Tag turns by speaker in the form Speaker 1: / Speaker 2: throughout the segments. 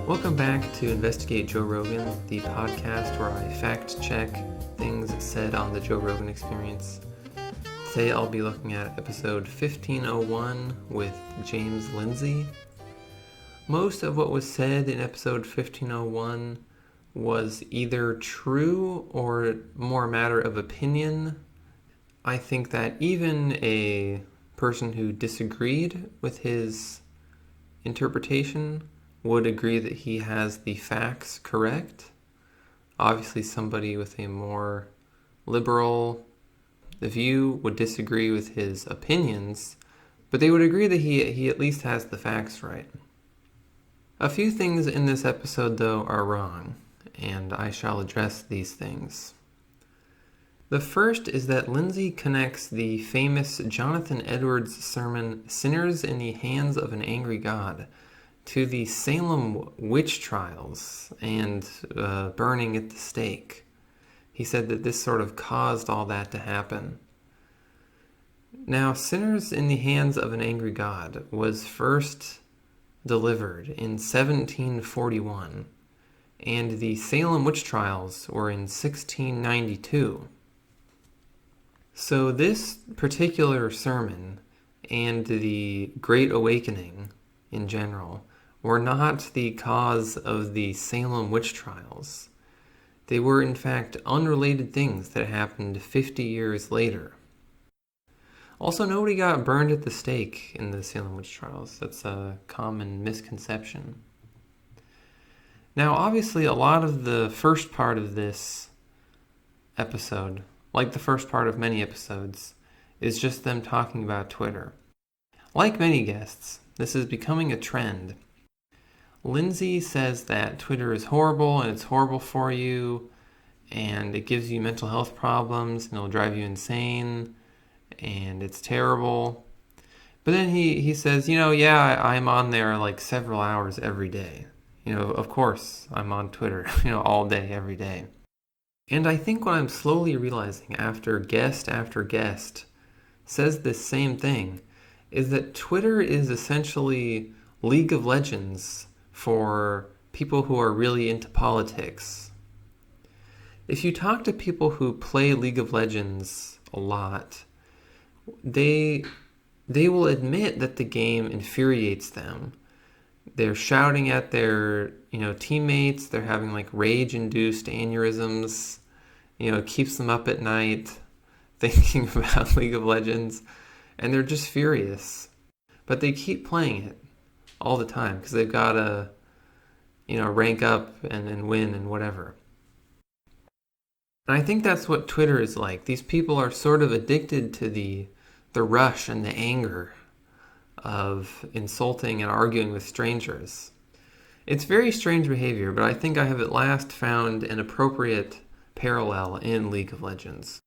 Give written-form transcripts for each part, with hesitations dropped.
Speaker 1: Welcome back to Investigate Joe Rogan, the podcast where I fact-check things said on the Joe Rogan Experience. Today I'll be looking at episode 1501 with James Lindsay. Most of what was said in episode 1501 was either true or more a matter of opinion. I think that even a person who disagreed with his interpretation would agree that he has the facts correct. Obviously, somebody with a more liberal view would disagree with his opinions, but they would agree that he at least has the facts right. A few things in this episode, though, are wrong, and I shall address these things. The first is that Lindsay connects the famous Jonathan Edwards sermon, "Sinners in the Hands of an Angry God," to the Salem witch trials and burning at the stake. He said that this sort of caused all that to happen. Now, "Sinners in the Hands of an Angry God" was first delivered in 1741, and the Salem witch trials were in 1692. So this particular sermon and the Great Awakening in general were not the cause of the Salem witch trials. They were, in fact, unrelated things that happened 50 years later. Also, nobody got burned at the stake in the Salem witch trials. That's a common misconception. Now, obviously, a lot of the first part of this episode, like the first part of many episodes, is just them talking about Twitter. Like many guests, this is becoming a trend. Lindsay says that Twitter is horrible and it's horrible for you and it gives you mental health problems and it'll drive you insane and it's terrible. But then he says, I'm on there like several hours every day. Of course I'm on Twitter, all day, every day. And I think what I'm slowly realizing after guest says this same thing is that Twitter is essentially League of Legends for people who are really into politics. If you talk to people who play League of Legends a lot, they will admit that the game infuriates them. They're shouting at their, teammates. They're having like rage-induced aneurysms. It keeps them up at night thinking about League of Legends, and they're just furious. But they keep playing it all the time because they've got to, rank up and win and whatever. And I think that's what Twitter is like. These people are sort of addicted to the rush and the anger of insulting and arguing with strangers. It's very strange behavior, but I think I have at last found an appropriate parallel in League of Legends.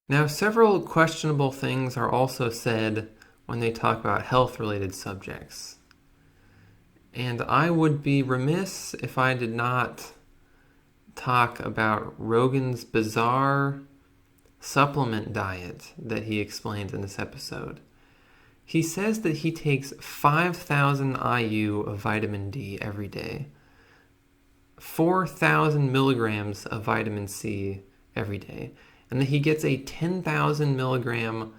Speaker 1: Now, several questionable things are also said when they talk about health-related subjects. And I would be remiss if I did not talk about Rogan's bizarre supplement diet that he explained in this episode. He says that he takes 5,000 IU of vitamin D every day, 4,000 milligrams of vitamin C every day, and that he gets a 10,000 milligram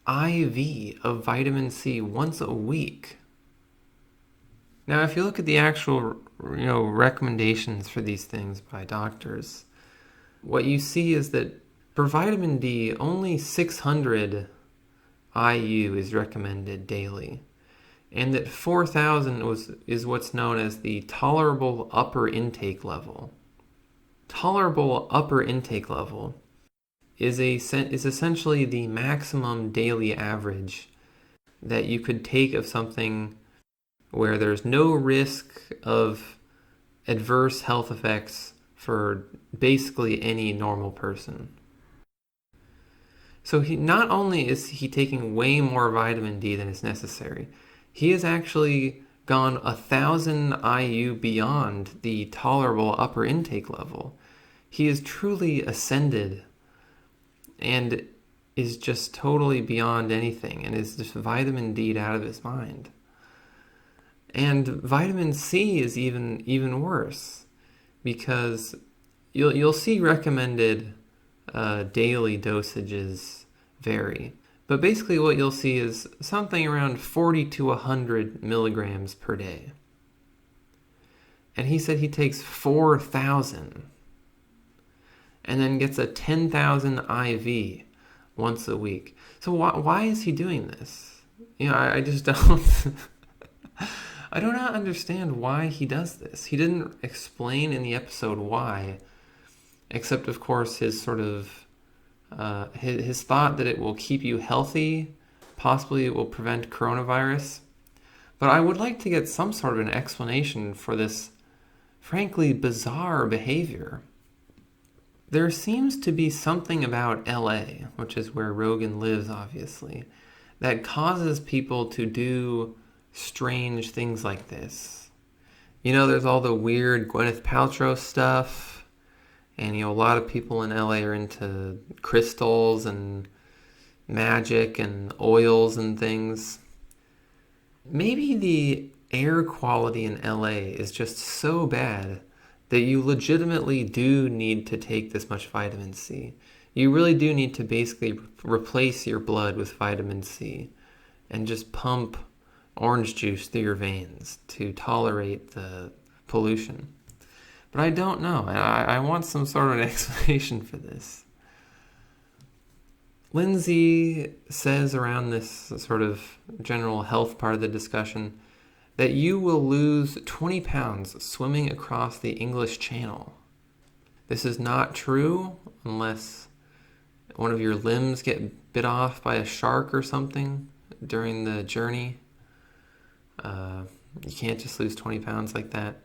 Speaker 1: IV of vitamin C once a week. Now, if you look at the actual, recommendations for these things by doctors, what you see is that for vitamin D, only 600 IU is recommended daily, and that 4,000 is what's known as the tolerable upper intake level. Tolerable upper intake level is essentially the maximum daily average that you could take of something where there's no risk of adverse health effects for basically any normal person. So not only is he taking way more vitamin D than is necessary, he has actually gone 1,000 IU beyond the tolerable upper intake level. He is truly ascended and is just totally beyond anything and is just vitamin D'd out of his mind. And vitamin C is even worse, because you'll see recommended daily dosages vary. But basically what you'll see is something around 40 to 100 milligrams per day. And he said he takes 4,000 and then gets a 10,000 IV once a week. So why is he doing this? I just don't... I do not understand why he does this. He didn't explain in the episode why, except, of course, his sort of his thought that it will keep you healthy, possibly it will prevent coronavirus. But I would like to get some sort of an explanation for this, frankly, bizarre behavior. There seems to be something about LA, which is where Rogan lives, obviously, that causes people to do strange things like this. There's all the weird Gwyneth Paltrow stuff, and a lot of people in LA are into crystals and magic and oils and things. Maybe the air quality in LA is just so bad that you legitimately do need to take this much vitamin C. You really do need to basically replace your blood with vitamin C and just pump orange juice through your veins to tolerate the pollution. But I don't know. I want some sort of an explanation for this. Lindsay says around this sort of general health part of the discussion that you will lose 20 pounds swimming across the English Channel. This is not true unless one of your limbs get bit off by a shark or something during the journey. You can't just lose 20 pounds like that.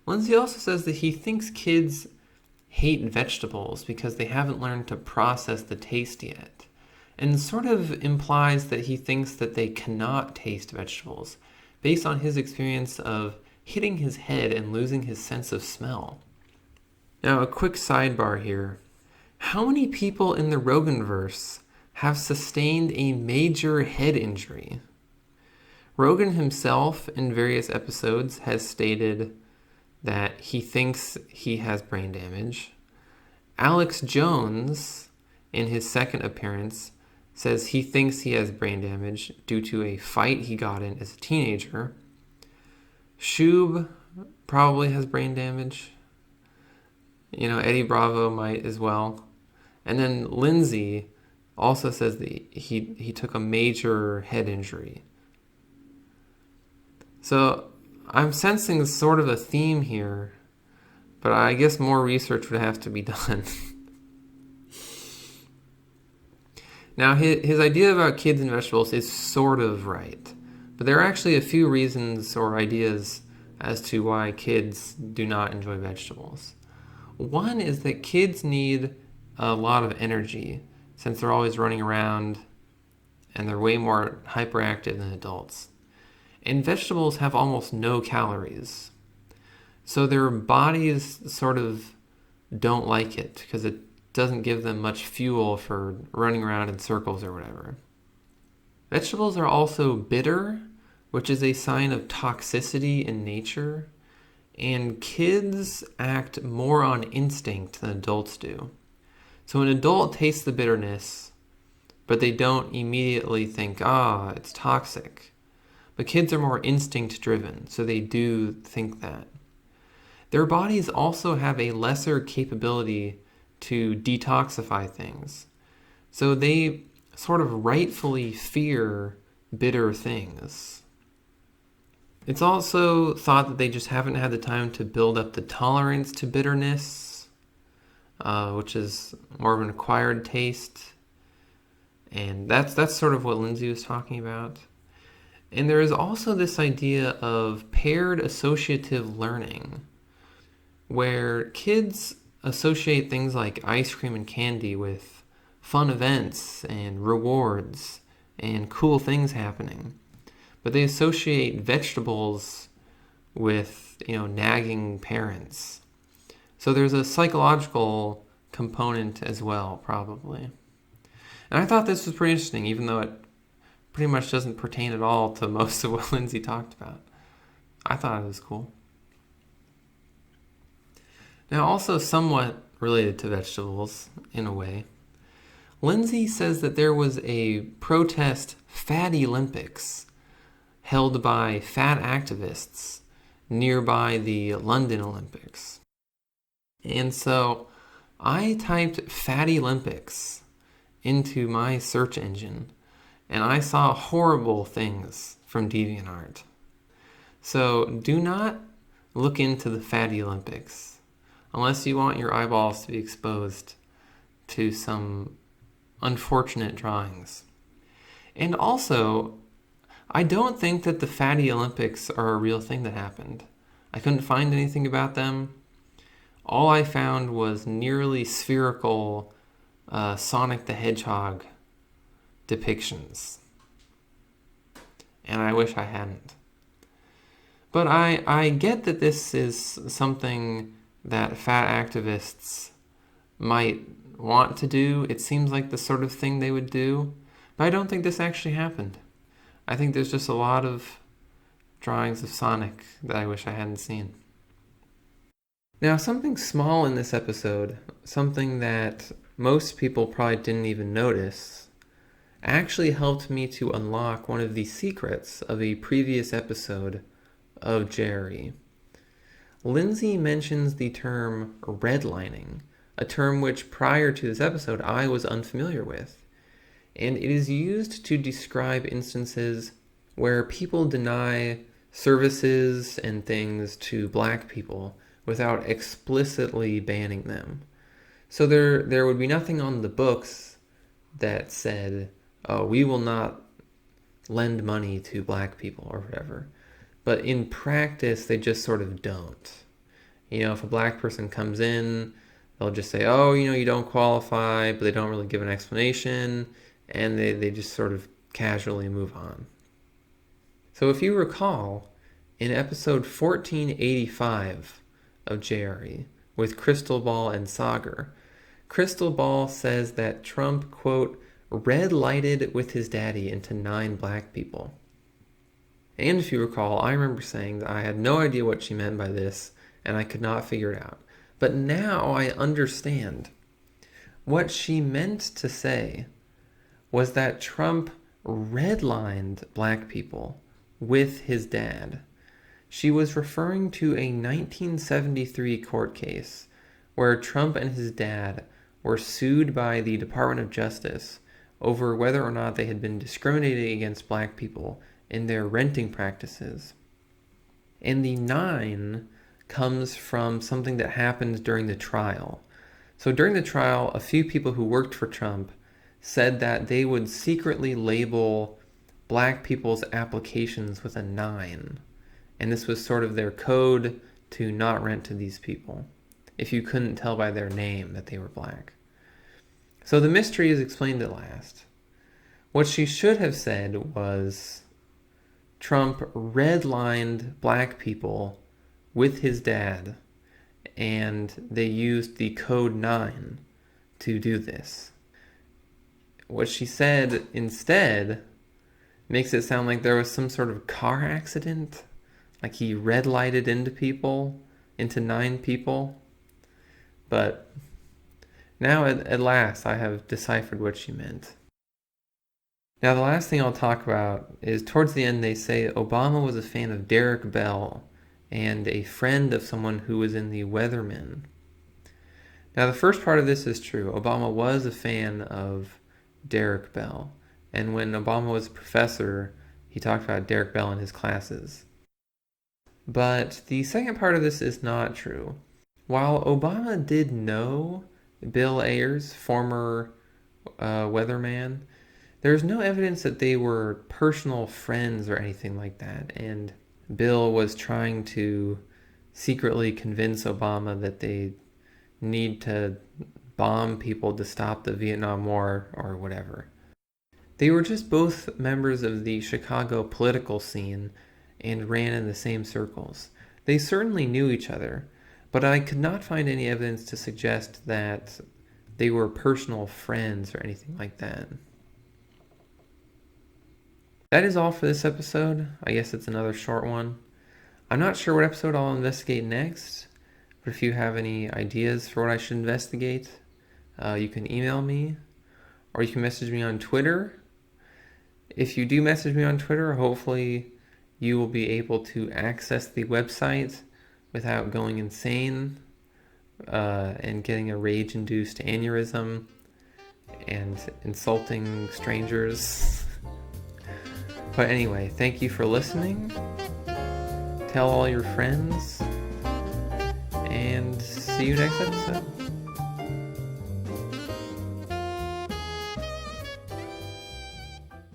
Speaker 1: Lindsay also says that he thinks kids hate vegetables because they haven't learned to process the taste yet, and sort of implies that he thinks that they cannot taste vegetables based on his experience of hitting his head and losing his sense of smell. Now, a quick sidebar here. How many people in the Roganverse have sustained a major head injury? Rogan himself, in various episodes, has stated that he thinks he has brain damage. Alex Jones, in his second appearance, says he thinks he has brain damage due to a fight he got in as a teenager. Shub probably has brain damage. Eddie Bravo might as well. And then Lindsay also says that he took a major head injury. So I'm sensing sort of a theme here, but I guess more research would have to be done. Now, his idea about kids and vegetables is sort of right, but there are actually a few reasons or ideas as to why kids do not enjoy vegetables. One is that kids need a lot of energy since they're always running around and they're way more hyperactive than adults. And vegetables have almost no calories. So their bodies sort of don't like it because it doesn't give them much fuel for running around in circles or whatever. Vegetables are also bitter, which is a sign of toxicity in nature. And kids act more on instinct than adults do. So an adult tastes the bitterness, but they don't immediately think, it's toxic. But kids are more instinct-driven, so they do think that. Their bodies also have a lesser capability to detoxify things. So they sort of rightfully fear bitter things. It's also thought that they just haven't had the time to build up the tolerance to bitterness, which is more of an acquired taste. And that's sort of what Lindsay was talking about. And there is also this idea of paired associative learning, where kids associate things like ice cream and candy with fun events and rewards and cool things happening. But they associate vegetables with, nagging parents. So there's a psychological component as well, probably. And I thought this was pretty interesting, even though it pretty much doesn't pertain at all to most of what Lindsay talked about. I thought it was cool. Now, also somewhat related to vegetables, in a way, Lindsay says that there was a protest Fatty Olympics held by fat activists nearby the London Olympics. And so I typed Fatty Olympics into my search engine, and I saw horrible things from DeviantArt. So do not look into the Fatty Olympics unless you want your eyeballs to be exposed to some unfortunate drawings. And also, I don't think that the Fatty Olympics are a real thing that happened. I couldn't find anything about them. All I found was nearly spherical Sonic the Hedgehog depictions. And I wish I hadn't. But I get that this is something that fat activists might want to do. It seems like the sort of thing they would do. But I don't think this actually happened. I think there's just a lot of drawings of Sonic that I wish I hadn't seen. Now, something small in this episode, something that most people probably didn't even notice, actually helped me to unlock one of the secrets of a previous episode of Jerry. Lindsay mentions the term redlining, a term which prior to this episode I was unfamiliar with, and it is used to describe instances where people deny services and things to black people without explicitly banning them. So there would be nothing on the books that said, oh, we will not lend money to black people or whatever. But in practice, they just sort of don't. If a black person comes in, they'll just say, oh, you don't qualify, but they don't really give an explanation, and they just sort of casually move on. So if you recall, in episode 1485 of JRE, with Crystal Ball and Sagar, Crystal Ball says that Trump, quote, red lighted with his daddy into 9 black people. And if you recall, I remember saying that I had no idea what she meant by this, and I could not figure it out. But now I understand. What she meant to say was that Trump redlined black people with his dad. She was referring to a 1973 court case where Trump and his dad were sued by the Department of Justice over whether or not they had been discriminating against black people in their renting practices. And the 9 comes from something that happened during the trial. So during the trial, a few people who worked for Trump said that they would secretly label black people's applications with a 9. And this was sort of their code to not rent to these people, if you couldn't tell by their name that they were black. So the mystery is explained at last. What she should have said was, Trump redlined black people with his dad, and they used the code 9 to do this. What she said instead makes it sound like there was some sort of car accident, like he red lighted into 9 people. But now at last I have deciphered what she meant. Now the last thing I'll talk about is towards the end they say Obama was a fan of Derek Bell and a friend of someone who was in the Weathermen. Now the first part of this is true. Obama was a fan of Derek Bell. And when Obama was a professor, he talked about Derek Bell in his classes. But the second part of this is not true. While Obama did know Bill Ayers, former weatherman, there's no evidence that they were personal friends or anything like that. And Bill was trying to secretly convince Obama that they need to bomb people to stop the Vietnam War or whatever. They were just both members of the Chicago political scene and ran in the same circles. They certainly knew each other, but I could not find any evidence to suggest that they were personal friends or anything like that. That is all for this episode. I guess it's another short one. I'm not sure what episode I'll investigate next, but if you have any ideas for what I should investigate, you can email me, or you can message me on Twitter. If you do message me on Twitter, hopefully you will be able to access the website without going insane and getting a rage-induced aneurysm and insulting strangers. But anyway, thank you for listening. Tell all your friends, and see you next episode.